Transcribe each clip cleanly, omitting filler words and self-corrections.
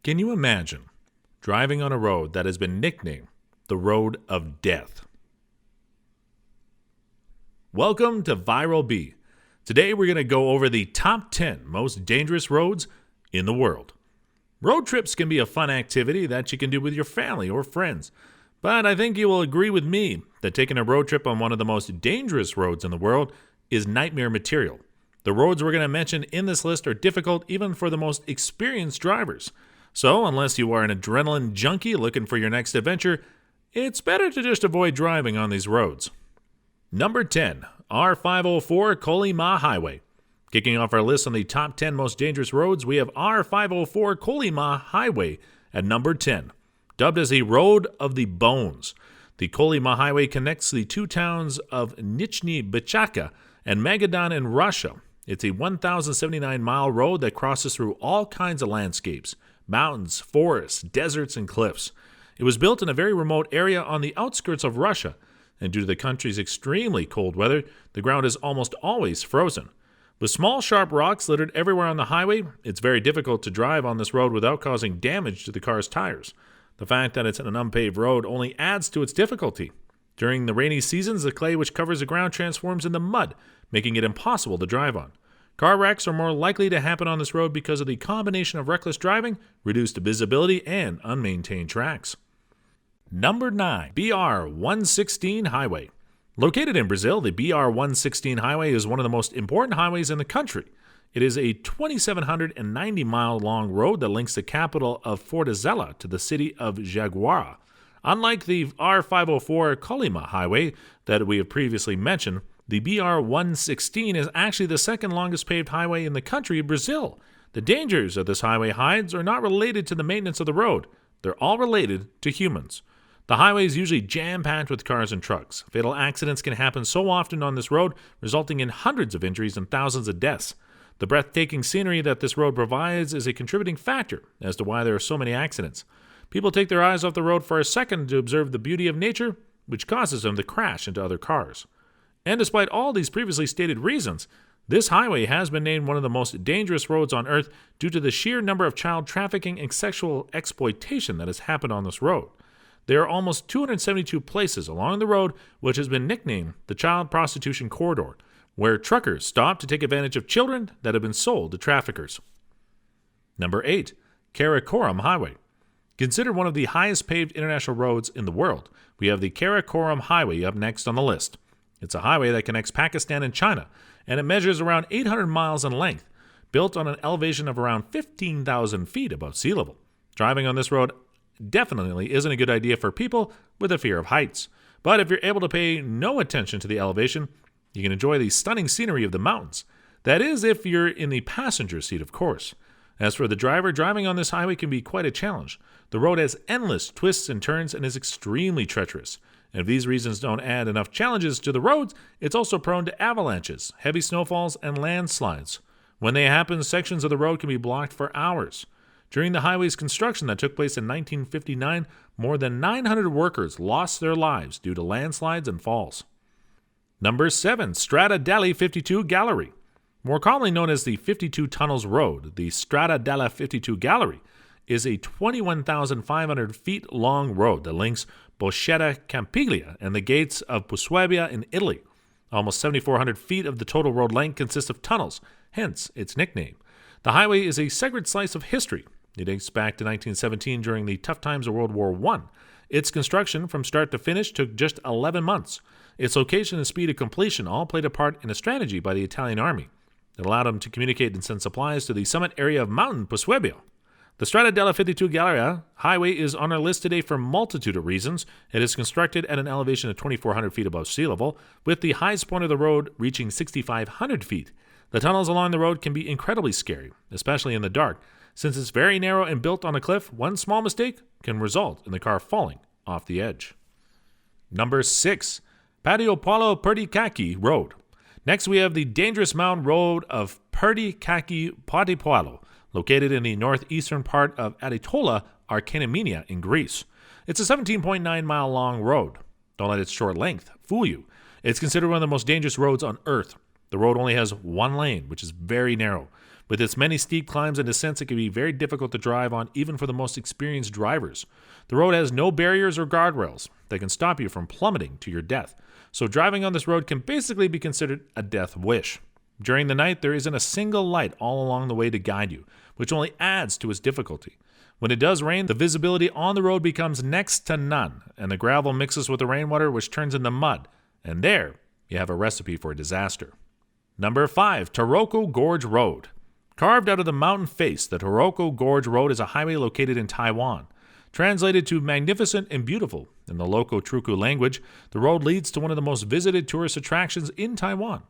Can you imagine driving on a road that has been nicknamed the Road of Death? Welcome to Viral B. Today we're going to go over the top 10 most dangerous roads in the world. Road trips can be a fun activity that you can do with your family or friends, but I think you will agree with me that taking a road trip on one of the most dangerous roads in the world is nightmare material. The roads we're going to mention in this list are difficult even for the most experienced drivers. So, unless you are an adrenaline junkie looking for your next adventure, it's better to just avoid driving on these roads. Number 10, R504 Colima Highway. Kicking off our list on the top 10 most dangerous roads, we have R504 Colima Highway at number 10. Dubbed as the Road of the Bones, the Colima Highway connects the two towns of Nizhny Bachka and Magadan in Russia. It's a 1,079-mile road that crosses through all kinds of landscapes: mountains, forests, deserts, and cliffs. It was built in a very remote area on the outskirts of Russia, and due to the country's extremely cold weather, the ground is almost always frozen. With small, sharp rocks littered everywhere on the highway, it's very difficult to drive on this road without causing damage to the car's tires. The fact that it's an unpaved road only adds to its difficulty. During the rainy seasons, the clay which covers the ground transforms into mud, making it impossible to drive on. Car wrecks are more likely to happen on this road because of the combination of reckless driving, reduced visibility, and unmaintained tracks. Number 9, BR116 Highway. Located in Brazil, the BR116 Highway is one of the most important highways in the country. It is a 2,790-mile-long road that links the capital of Fortaleza to the city of Jaguara. Unlike the R504 Colima Highway that we have previously mentioned, the BR116 is actually the second longest paved highway in the country of Brazil. The dangers that this highway hides are not related to the maintenance of the road. They're all related to humans. The highway is usually jam-packed with cars and trucks. Fatal accidents can happen so often on this road, resulting in hundreds of injuries and thousands of deaths. The breathtaking scenery that this road provides is a contributing factor as to why there are so many accidents. People take their eyes off the road for a second to observe the beauty of nature, which causes them to crash into other cars. And despite all these previously stated reasons, this highway has been named one of the most dangerous roads on Earth due to the sheer number of child trafficking and sexual exploitation that has happened on this road. There are almost 272 places along the road which has been nicknamed the Child Prostitution Corridor, where truckers stop to take advantage of children that have been sold to traffickers. Number 8, Karakoram Highway. Considered one of the highest paved international roads in the world, we have the Karakoram Highway up next on the list. It's a highway that connects Pakistan and China, and it measures around 800 miles in length, built on an elevation of around 15,000 feet above sea level. Driving on this road definitely isn't a good idea for people with a fear of heights, but if you're able to pay no attention to the elevation, you can enjoy the stunning scenery of the mountains. That is, if you're in the passenger seat, of course. As for the driver, driving on this highway can be quite a challenge. The road has endless twists and turns and is extremely treacherous. And if these reasons don't add enough challenges to the roads, it's also prone to avalanches, heavy snowfalls, and landslides. When they happen, sections of the road can be blocked for hours. During the highway's construction that took place in 1959, more than 900 workers lost their lives due to landslides and falls. Number 7, Strata Della 52 Galleria. More commonly known as the 52 Tunnels Road, the Strata Della 52 Galleria is a 21,500 feet long road that links Boscetta Campiglia and the gates of Pusuebia in Italy. Almost 7,400 feet of the total road length consists of tunnels, hence its nickname. The highway is a sacred slice of history. It dates back to 1917 during the tough times of World War I. Its construction from start to finish took just 11 months. Its location and speed of completion all played a part in a strategy by the Italian army. It allowed them to communicate and send supplies to the summit area of Mountain Pusuebia. The Strada Della 52 Galleria highway is on our list today for a multitude of reasons. It is constructed at an elevation of 2,400 feet above sea level, with the highest point of the road reaching 6,500 feet. The tunnels along the road can be incredibly scary, especially in the dark. Since it's very narrow and built on a cliff, one small mistake can result in the car falling off the edge. Number 6, Padiopolo Perdicaki Road. Next, we have the dangerous mountain road of Perdicaki Padiopolo, located in the northeastern part of Additola, Arcanimenia in Greece. It's a 17.9-mile long road. Don't let its short length fool you. It's considered one of the most dangerous roads on Earth. The road only has one lane, which is very narrow. With its many steep climbs and descents, it can be very difficult to drive on even for the most experienced drivers. The road has no barriers or guardrails that can stop you from plummeting to your death, so driving on this road can basically be considered a death wish. During the night, there isn't a single light all along the way to guide you, which only adds to its difficulty. When it does rain, the visibility on the road becomes next to none, and the gravel mixes with the rainwater, which turns into mud, and there you have a recipe for a disaster. Number 5. Taroko Gorge Road. Carved out of the mountain face, the Taroko Gorge Road is a highway located in Taiwan. Translated to magnificent and beautiful in the local Truku language, the road leads to one of the most visited tourist attractions in Taiwan,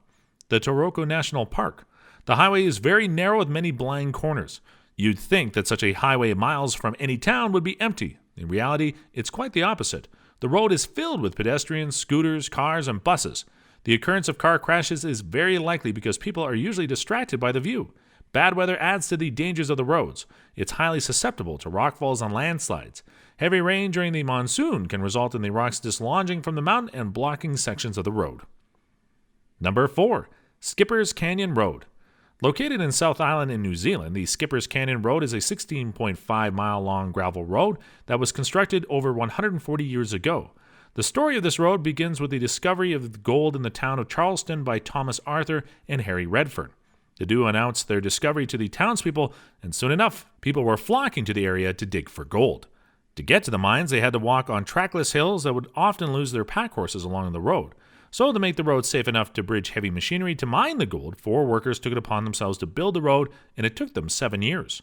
the Taroko National Park. The highway is very narrow with many blind corners. You'd think that such a highway miles from any town would be empty. In reality, it's quite the opposite. The road is filled with pedestrians, scooters, cars, and buses. The occurrence of car crashes is very likely because people are usually distracted by the view. Bad weather adds to the dangers of the roads. It's highly susceptible to rockfalls and landslides. Heavy rain during the monsoon can result in the rocks dislodging from the mountain and blocking sections of the road. Number 4. Skipper's Canyon Road. Located in South Island in New Zealand, the Skipper's Canyon Road is a 16.5-mile-long gravel road that was constructed over 140 years ago. The story of this road begins with the discovery of gold in the town of Charleston by Thomas Arthur and Harry Redfern. The duo announced their discovery to the townspeople, and soon enough, people were flocking to the area to dig for gold. To get to the mines, they had to walk on trackless hills that would often lose their pack horses along the road. So to make the road safe enough to bridge heavy machinery to mine the gold, 4 workers took it upon themselves to build the road, and it took them 7 years.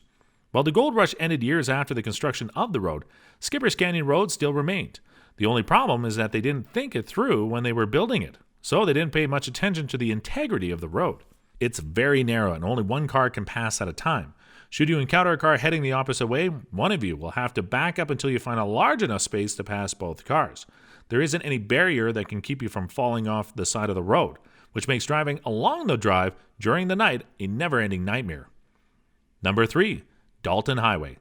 While the gold rush ended years after the construction of the road, Skipper's Canyon Road still remained. The only problem is that they didn't think it through when they were building it, so they didn't pay much attention to the integrity of the road. It's very narrow and only one car can pass at a time. Should you encounter a car heading the opposite way, one of you will have to back up until you find a large enough space to pass both cars. There isn't any barrier that can keep you from falling off the side of the road, which makes driving along the drive during the night a never-ending nightmare. Number 3. Dalton Highway.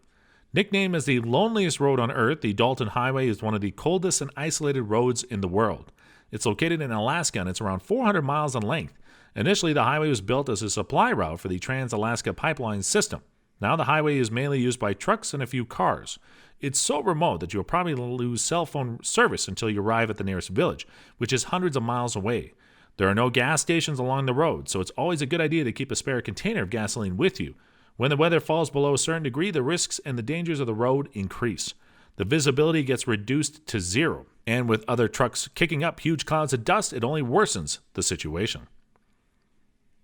Nicknamed as the loneliest road on Earth, the Dalton Highway is one of the coldest and isolated roads in the world. It's located in Alaska and it's around 400 miles in length. Initially, the highway was built as a supply route for the Trans-Alaska Pipeline system. Now the highway is mainly used by trucks and a few cars. It's so remote that you'll probably lose cell phone service until you arrive at the nearest village, which is hundreds of miles away. There are no gas stations along the road, so it's always a good idea to keep a spare container of gasoline with you. When the weather falls below a certain degree, the risks and the dangers of the road increase. The visibility gets reduced to 0, and with other trucks kicking up huge clouds of dust, it only worsens the situation.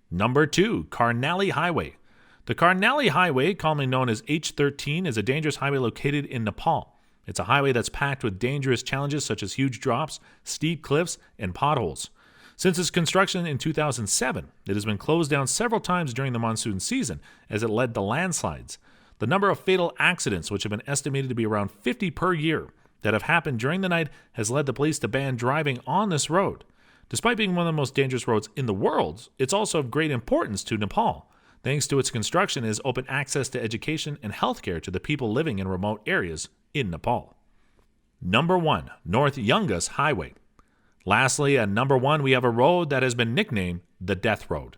Number 2. Karnali Highway. The Karnali Highway, commonly known as H13, is a dangerous highway located in Nepal. It's a highway that's packed with dangerous challenges such as huge drops, steep cliffs, and potholes. Since its construction in 2007, it has been closed down several times during the monsoon season as it led to landslides. The number of fatal accidents, which have been estimated to be around 50 per year, that have happened during the night has led the police to ban driving on this road. Despite being one of the most dangerous roads in the world, it's also of great importance to Nepal. Thanks to its construction, it has opened access to education and healthcare to the people living in remote areas in Nepal. Number 1. North Yangas Highway. Lastly, at number 1, we have a road that has been nicknamed the Death Road.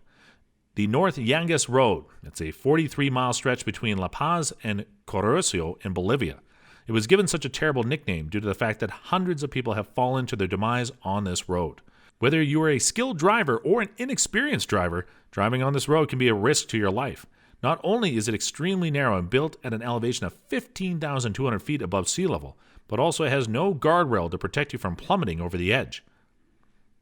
The North Yangas Road. It's a 43-mile stretch between La Paz and Corozio in Bolivia. It was given such a terrible nickname due to the fact that hundreds of people have fallen to their demise on this road. Whether you are a skilled driver or an inexperienced driver, driving on this road can be a risk to your life. Not only is it extremely narrow and built at an elevation of 15,200 feet above sea level, but also it has no guardrail to protect you from plummeting over the edge.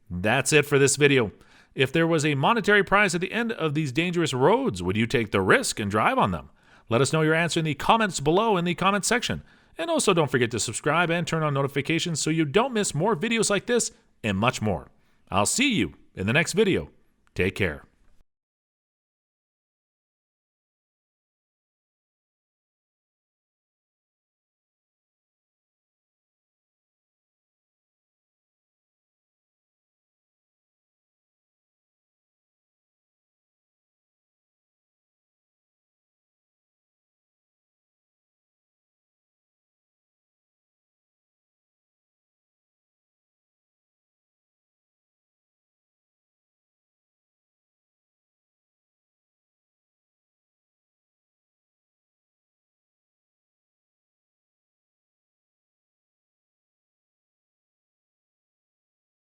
That's it for this video. If there was a monetary prize at the end of these dangerous roads, would you take the risk and drive on them? Let us know your answer in the comments below in the comment section. And also don't forget to subscribe and turn on notifications so you don't miss more videos like this and much more. I'll see you in the next video. Take care.